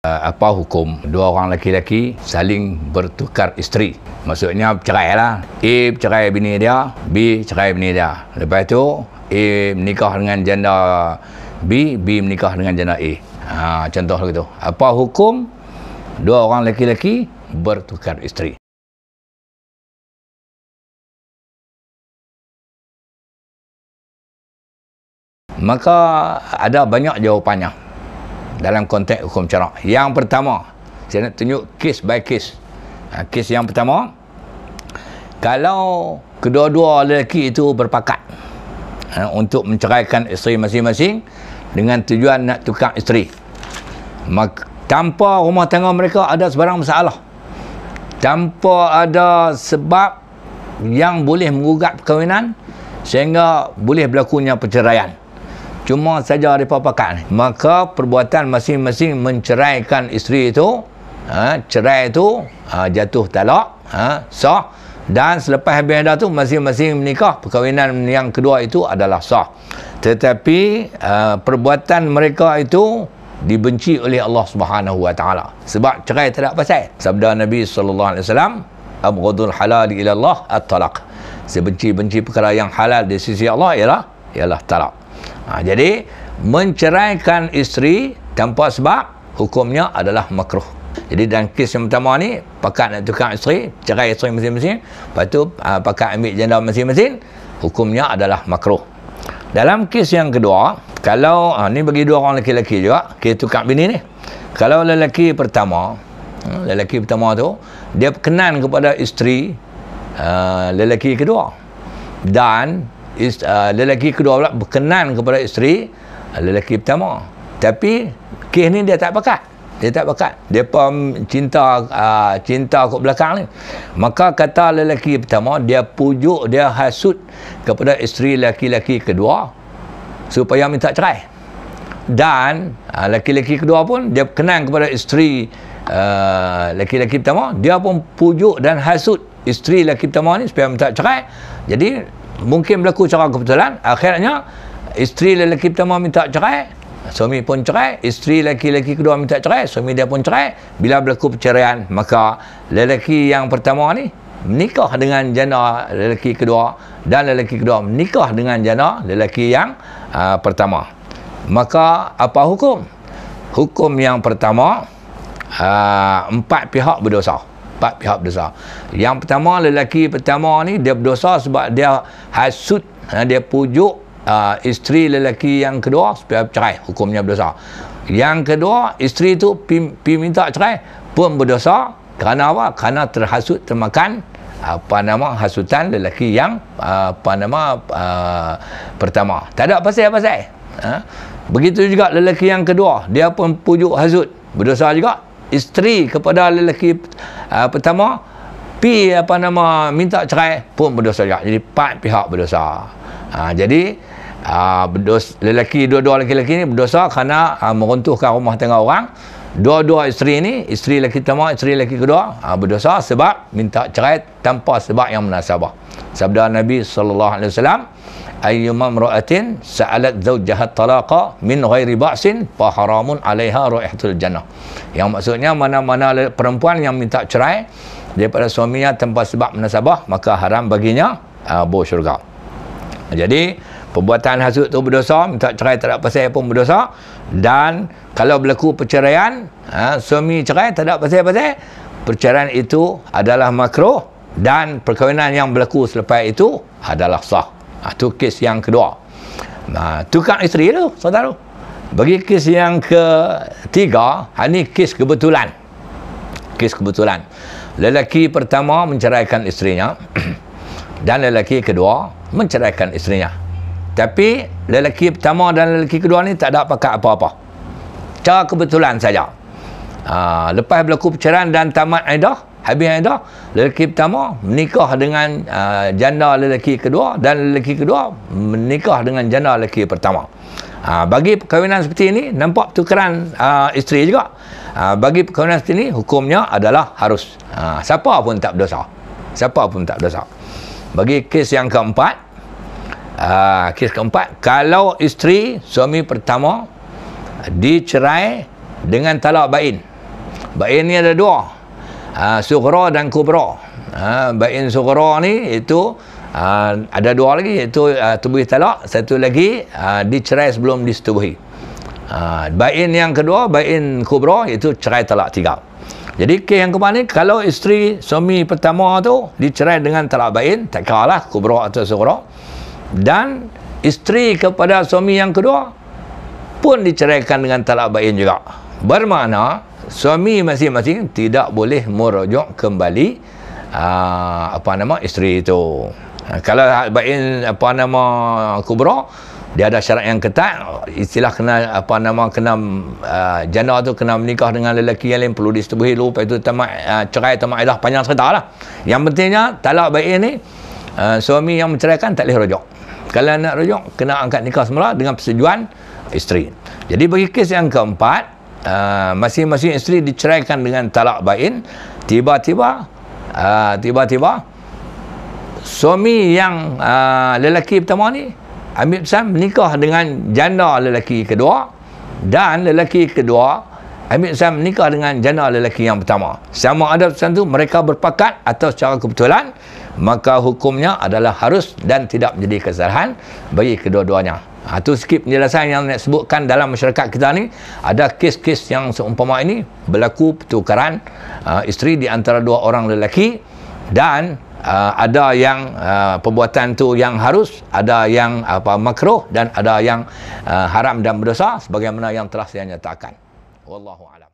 Apa hukum dua orang lelaki saling bertukar isteri? Maksudnya bercerai lah. A bercerai bini dia, B cerai bini dia. Lepas tu A menikah dengan janda B, B menikah dengan janda A. Contoh begitu. Apa hukum dua orang lelaki bertukar isteri? Maka ada banyak jawapannya dalam konteks hukum syarak. Yang pertama, saya nak tunjuk case by case. Kes yang pertama, kalau kedua-dua lelaki itu berpakat untuk menceraikan isteri masing-masing dengan tujuan nak tukar isteri, maka tanpa rumah tangga mereka ada sebarang masalah, tanpa ada sebab yang boleh menggugat perkahwinan sehingga boleh berlakunya perceraian, cuma saja mereka pakat, maka perbuatan masing-masing menceraikan isteri itu, cerai itu jatuh talak, sah, dan selepas habis dah tu masing-masing menikah, perkahwinan yang kedua itu adalah sah. Tetapi perbuatan mereka itu dibenci oleh Allah Subhanahu Wa Taala sebab cerai tak ada pasal. Sabda Nabi sallallahu alaihi wasallam, abghadul halal ila Allah at-talaq. Sebenci-benci perkara yang halal di sisi Allah ialah talak. Jadi menceraikan isteri tanpa sebab hukumnya adalah makruh. Jadi dalam kes yang pertama ni, pakat nak tukar isteri, cerai isteri masing-masing, lepas tu pakat ambil janda masing-masing, hukumnya adalah makruh. Dalam kes yang kedua, kalau ni bagi dua orang lelaki-lelaki juga, kes tukar bini ni. Kalau lelaki pertama tu dia berkenan kepada isteri lelaki kedua, dan lelaki kedua pula berkenan kepada isteri lelaki pertama, tapi kes ni dia tak pakat. Dia pun cinta kat belakang ni. Maka kata lelaki pertama, dia pujuk, dia hasut kepada isteri lelaki kedua supaya minta cerai. Dan lelaki kedua pun dia berkenan kepada isteri lelaki pertama, dia pun pujuk dan hasut isteri lelaki pertama ni supaya minta cerai. Jadi mungkin berlaku secara kebetulan, akhirnya isteri lelaki pertama minta cerai, suami pun cerai, isteri lelaki kedua minta cerai, suami dia pun cerai. Bila berlaku perceraian, maka lelaki yang pertama ni menikah dengan janda lelaki kedua, dan lelaki kedua menikah dengan janda lelaki yang pertama. Maka apa hukum? Hukum yang pertama, empat pihak berdosa. Yang pertama, lelaki pertama ni dia berdosa sebab dia hasut, dia pujuk isteri lelaki yang kedua supaya cerai, hukumnya berdosa. Yang kedua, isteri tu pi minta cerai pun berdosa. Kerana apa? Kerana terhasut, termakan hasutan lelaki yang pertama. Tak ada pasal-pasal. Begitu juga lelaki yang kedua, dia pun pujuk hasut, berdosa juga. Isteri kepada lelaki pertama pi minta cerai pun berdosa juga. Jadi empat pihak berdosa. Jadi dua-dua lelaki ni berdosa kerana meruntuhkan rumah tangga orang. Dua-dua isteri ni, isteri lelaki pertama, isteri lelaki kedua, berdosa sebab minta cerai tanpa sebab yang munasabah. Sabda Nabi sallallahu alaihi wasallam, ayyuma imra'atin sa'alat zawjaha talaqa min ghairi ba'sin fa haramun 'alaiha raihatul jannah. Yang maksudnya, mana-mana perempuan yang minta cerai daripada suaminya tanpa sebab munasabah, maka haram baginya bau syurga. Jadi perbuatan hasut tu berdosa, minta cerai tak ada pasal pun berdosa. Dan kalau berlaku perceraian, suami cerai tak ada pasal-pasal, perceraian itu adalah makruh, dan perkahwinan yang berlaku selepas itu adalah sah. Itu kes yang kedua. Tukar isteri tu, saudara. Bagi kes yang ketiga, ini kes kebetulan. Lelaki pertama menceraikan isterinya dan lelaki kedua menceraikan isterinya. Tapi lelaki pertama dan lelaki kedua ni tak ada pakat apa-apa. Cara kebetulan saja. Lepas berlaku perceraian dan tamat iddah, habis iddah, lelaki pertama menikah dengan janda lelaki kedua, dan lelaki kedua menikah dengan janda lelaki pertama. Bagi perkahwinan seperti ini, nampak pertukaran isteri juga. Bagi perkahwinan seperti ini, hukumnya adalah harus. Siapa pun tak berdosa. Bagi kes yang keempat, kalau isteri suami pertama dicerai dengan talak bain, Bain ni ada dua, sughra dan kubra. Bain sughra ni itu ada dua lagi, iaitu tubuh talak, satu lagi dicerai sebelum disetubuhi. Bain yang kedua, bain kubra, iaitu cerai talak 3. Jadi kes yang kemarin ni, kalau isteri suami pertama tu dicerai dengan talak bain, tak kira lah kubra atau sughra, dan isteri kepada suami yang kedua pun diceraikan dengan talak bain juga, bermakna suami masing-masing tidak boleh merujuk kembali isteri itu. Kalau bain kubra, dia ada syarat yang ketat, istilah kena janda tu kena menikah dengan lelaki yang lain, perlu disetubuhi dulu, lepas itu cerai tamat iddah, panjang cerita lah. Yang pentingnya talak bain ni, suami yang menceraikan tak boleh rujuk. Kalau nak rujuk, kena angkat nikah semula dengan persetujuan isteri. Jadi bagi kes yang keempat, masing-masing isteri diceraikan dengan talak bain, tiba-tiba suami yang lelaki pertama ni ambil pesan menikah dengan janda lelaki kedua, dan lelaki kedua ambil pesan menikah dengan janda lelaki yang pertama. Sama ada pesan tu mereka berpakat atau secara kebetulan, maka hukumnya adalah harus dan tidak menjadi kesalahan bagi kedua-duanya. Itu sikit penjelasan yang nak sebutkan dalam masyarakat kita ni. Ada kes-kes yang seumpama ini berlaku pertukaran isteri di antara dua orang lelaki, dan ada yang perbuatan tu yang harus, ada yang makruh, dan ada yang haram dan berdosa sebagaimana yang telah saya nyatakan. Wallahu a'lam.